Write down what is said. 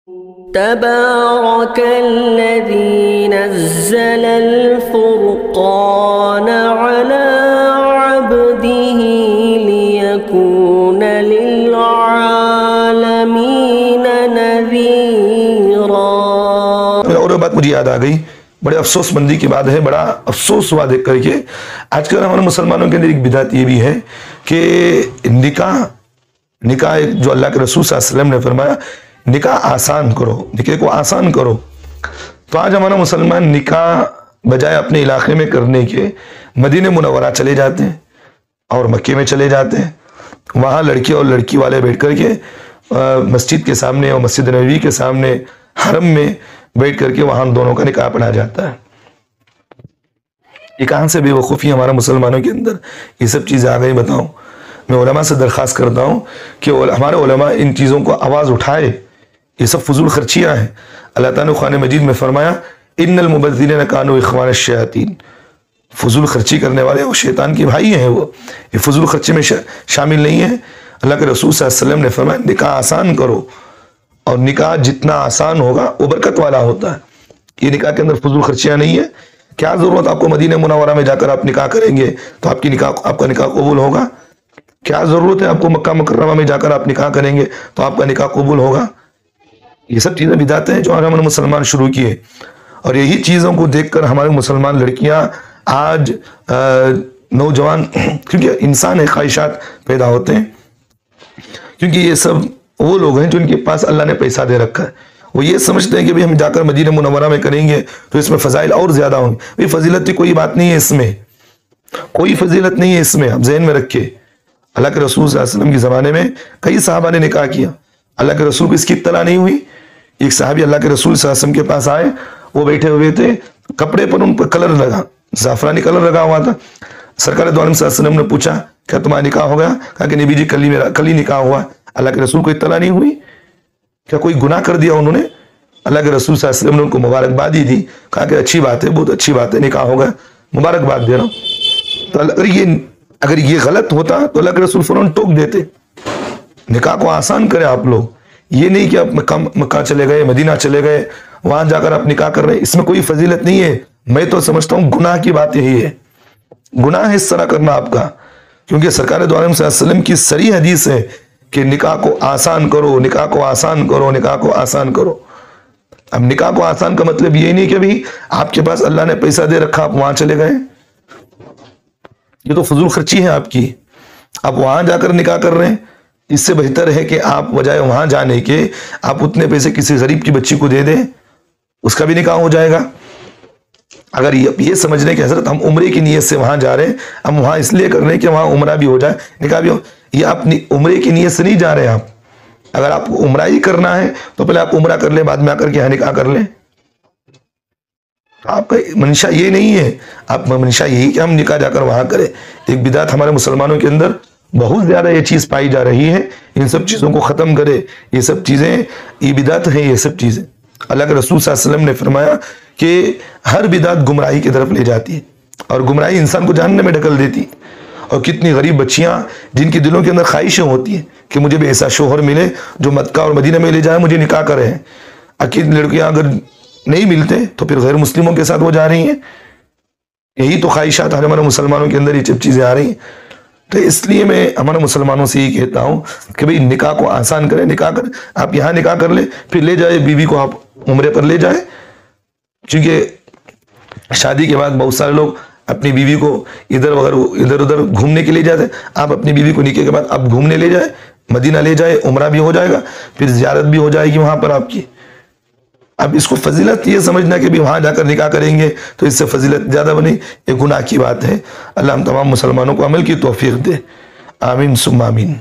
تبارك الذي نزل الفرقان على عبده ليكون للعالمين نذيرا۔ اور بات مجھے یاد آ گئی، بڑے افسوس مندی کی بات ہے، بڑا افسوس ہوا دیکھ کر کے آج کل ہمارے مسلمانوں کے اندر ایک بدعت یہ بھی ہے کہ نکاح جو اللہ کے رسول صلی اللہ علیہ وسلم نے فرمایا نکاح آسان کرو، نکاح کو آسان کرو، تو آج ہمارا مسلمان نکاح بجائے اپنے علاقے میں کرنے کے مدینہ منورہ چلے جاتے ہیں اور مکے میں چلے جاتے ہیں، وہاں لڑکی اور لڑکی والے بیٹھ کر کے مسجد کے سامنے اور مسجد نبوی کے سامنے حرم میں بیٹھ کر کے وہاں دونوں کا نکاح پڑھا جاتا ہے۔ یہ کہاں سے بے وقوفی ہمارا مسلمانوں کے اندر یہ سب چیزیں آ گئی بتاؤں۔ میں علماء سے درخواست کرتا ہوں کہ ہمارے علماء ان چیزوں کو آواز اٹھائے، یہ سب فضول خرچیاں ہیں۔ اللہ تعالیٰ نے قرآن مجید میں فرمایا ان المبذرین کانوا اخوان الشیاطین، فضول خرچی کرنے والے وہ شیطان کے بھائی ہیں، وہ یہ فضول خرچی میں شامل نہیں ہیں۔ اللہ کے رسول صلی اللہ علیہ وسلم نے فرمایا نکاح آسان کرو، اور نکاح جتنا آسان ہوگا وہ برکت والا ہوتا ہے۔ یہ نکاح کے اندر فضول خرچیاں نہیں ہیں۔ کیا ضرورت آپ کو مدینہ منورہ میں جا کر آپ نکاح کریں گے تو آپ کا نکاح قبول ہوگا؟ کیا ضرورت ہے آپ کو مکہ مکرمہ میں جا کر آپ نکاح کریں گے تو آپ کا نکاح قبول ہوگا؟ یہ سب چیزیں بدعت ہیں جو ہمارے مسلمان شروع کیے، اور یہی چیزوں کو دیکھ کر ہمارے مسلمان لڑکیاں آج نوجوان، کیونکہ انسان ہے خواہشات پیدا ہوتے ہیں، کیونکہ یہ سب وہ لوگ ہیں جو ان کے پاس اللہ نے پیسہ دے رکھا ہے، وہ یہ سمجھتے ہیں کہ ہم جا کر مدینہ منورہ میں کریں گے تو اس میں فضائل اور زیادہ ہوں گے۔ فضیلت کی کوئی بات نہیں ہے، اس میں کوئی فضیلت نہیں ہے، اس میں آپ ذہن میں رکھیں۔ اللہ کے رسول صلی اللہ علیہ وسلم کے زمانے میں کئی صحابہ نے نکاح کیا، اللہ کے رسول کو اس کی اطلاع نہیں ہوئی۔ ایک صحابی اللہ کے رسول صلی اللہ علیہ وسلم کے پاس آئے، وہ بیٹھے ہوئے تھے، کپڑے پر ان پر کلر لگا، زعفرانی کلر لگا ہوا تھا۔ سرکار دو عالم صلی اللہ علیہ وسلم نے پوچھا کیا تمہارا نکاح ہو گیا؟ کہا کہ نبی جی کل ہی نکاح ہوا۔ اللہ کے رسول کو اطلاع نہیں ہوئی، کیا کوئی گناہ کر دیا انہوں نے؟ اللہ کے رسول صلی اللہ علیہ وسلم نے ان کو مبارکبادی دی، کہا کہ اچھی بات ہے، بہت اچھی بات ہے، نکاح ہو گیا، مبارکباد دے رہا ہوں۔ تو اگر یہ غلط ہوتا تو اللہ کے رسول فوراً ٹوک دیتے۔ نکاح کو آسان کرے آپ لوگ، یہ نہیں کہ آپ مکہ چلے گئے، مدینہ چلے گئے، وہاں جا کر آپ نکاح کر رہے ہیں، اس میں کوئی فضیلت نہیں ہے۔ میں تو سمجھتا ہوں گناہ کی بات یہی ہے، گناہ ہے اس طرح کرنا آپ کا، کیونکہ سرکار دو عالم صلی اللہ علیہ وسلم کی صریح حدیث ہے کہ نکاح کو آسان کرو، نکاح کو آسان کرو، نکاح کو آسان کرو۔ اب نکاح کو آسان کا مطلب یہ نہیں کہ بھی آپ کے پاس اللہ نے پیسہ دے رکھا آپ وہاں چلے گئے، یہ تو فضول خرچی ہے آپ کی۔ آپ وہاں جا کر نکاح کر رہے ہیں، اس سے بہتر ہے کہ آپ بجائے وہاں جانے کے آپ اتنے پیسے کسی غریب کی بچی کو دے دیں، اس کا بھی نکاح ہو جائے گا۔ اگر یہ سمجھنے کہ حضرت ہم عمرے کی نیت سے وہاں جا رہے ہیں، ہم وہاں اس لیے کر رہے ہیں کہ وہاں عمرہ بھی ہو جائے، نکاح بھی ہو، یہ آپ عمرے کی نیت سے نہیں جا رہے ہیں۔ آپ اگر آپ کو عمرہ ہی کرنا ہے تو پہلے آپ عمرہ کر لیں، بعد میں آ کر کے یہاں نکاح کر لیں۔ آپ کا منشا یہ نہیں ہے، آپ منشا یہی کہ ہم نکاح جا کر وہاں کریں۔ ایک بدعت ہمارے مسلمانوں کے اندر بہت زیادہ یہ چیز پائی جا رہی ہے، ان سب چیزوں کو ختم کرے۔ یہ سب چیزیں یہ بدعت ہیں، یہ سب چیزیں اللہ کے رسول صلی اللہ علیہ وسلم نے فرمایا کہ ہر بدعت گمراہی کی طرف لے جاتی ہے، اور گمراہی انسان کو جہنم میں ڈھکل دیتی ہے۔ اور کتنی غریب بچیاں جن کی دلوں کے اندر خواہشیں ہوتی ہیں کہ مجھے بھی ایسا شوہر ملے جو مکہ اور مدینہ میں لے جائے، مجھے نکاح کرے ہیں۔ اکید لڑکیاں اگر نہیں ملتے تو پھر غیر مسلموں کے ساتھ وہ جا رہی ہیں۔ یہی تو خواہشات ہمارے مسلمانوں کے اندر یہ سب چیزیں آ رہی ہیں۔ تو اس لیے میں ہمارے مسلمانوں سے یہ کہتا ہوں کہ بھئی نکاح کو آسان کریں، نکاح کر آپ یہاں نکاح کر لیں، پھر لے جائے بیوی کو، آپ عمرے پر لے جائیں، کیونکہ شادی کے بعد بہت سارے لوگ اپنی بیوی کو ادھر ادھر گھومنے کے لیے جاتے ہیں۔ آپ اپنی بیوی کو نکاح کے بعد آپ گھومنے لے جائیں، مدینہ لے جائے، عمرہ بھی ہو جائے گا، پھر زیارت بھی ہو جائے گی وہاں پر آپ کی۔ اب اس کو فضیلت یہ سمجھنا کہ بھی وہاں جا کر نکاح کریں گے تو اس سے فضیلت زیادہ بنی، یہ گناہ کی بات ہے۔ اللہ ہم تمام مسلمانوں کو عمل کی توفیق دے، آمین ثم آمین۔